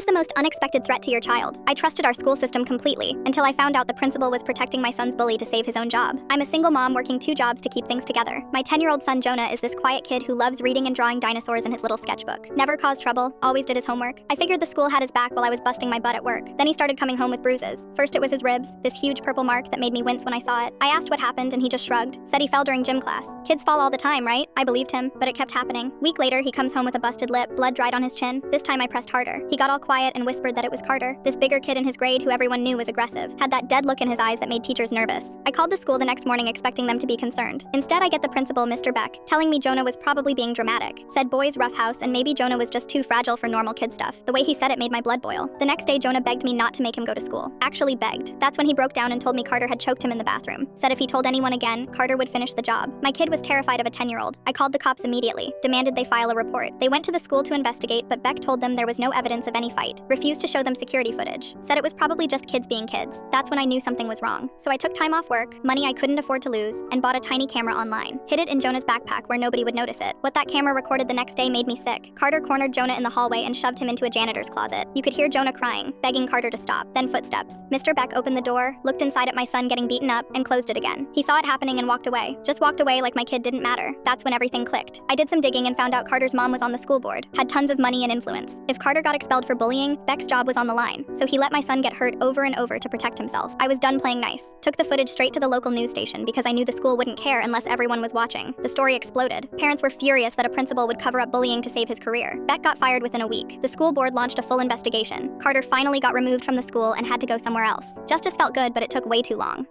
the most unexpected threat to your child? I trusted our school system completely, until I found out the principal was protecting my son's bully to save his own job. I'm a single mom working 2 jobs to keep things together. My 10-year-old son Jonah is this quiet kid who loves reading and drawing dinosaurs in his little sketchbook. Never caused trouble, always did his homework. I figured the school had his back while I was busting my butt at work. Then he started coming home with bruises. First it was his ribs, this huge purple mark that made me wince when I saw it. I asked what happened and he just shrugged, said he fell during gym class. Kids fall all the time, right? I believed him, but it kept happening. Week later, he comes home with a busted lip, blood dried on his chin. This time I pressed harder. He got all quiet and whispered that it was Carter, this bigger kid in his grade who everyone knew was aggressive, had that dead look in his eyes that made teachers nervous. I called the school the next morning expecting them to be concerned. Instead, I get the principal, Mr. Beck, telling me Jonah was probably being dramatic. Said boys roughhouse and maybe Jonah was just too fragile for normal kid stuff. The way he said it made my blood boil. The next day, Jonah begged me not to make him go to school. Actually begged. That's when he broke down and told me Carter had choked him in the bathroom. Said if he told anyone again, Carter would finish the job. My kid was terrified of a 10-year-old. I called the cops immediately, demanded they file a report. They went to the school to investigate, but Beck told them there was no evidence of any fight. Refused to show them security footage. Said it was probably just kids being kids. That's when I knew something was wrong. So I took time off work, money I couldn't afford to lose, and bought a tiny camera online. Hid it in Jonah's backpack where nobody would notice it. What that camera recorded the next day made me sick. Carter cornered Jonah in the hallway and shoved him into a janitor's closet. You could hear Jonah crying, begging Carter to stop. Then footsteps. Mr. Beck opened the door, looked inside at my son getting beaten up, and closed it again. He saw it happening and walked away. Just walked away like my kid didn't matter. That's when everything clicked. I did some digging and found out Carter's mom was on the school board, had tons of money and influence. If Carter got expelled for bullying, Beck's job was on the line. So he let my son get hurt over and over to protect himself. I was done playing nice. Took the footage straight to the local news station because I knew the school wouldn't care unless everyone was watching. The story exploded. Parents were furious that a principal would cover up bullying to save his career. Beck got fired within a week. The school board launched a full investigation. Carter finally got removed from the school and had to go somewhere else. Justice felt good, but it took way too long.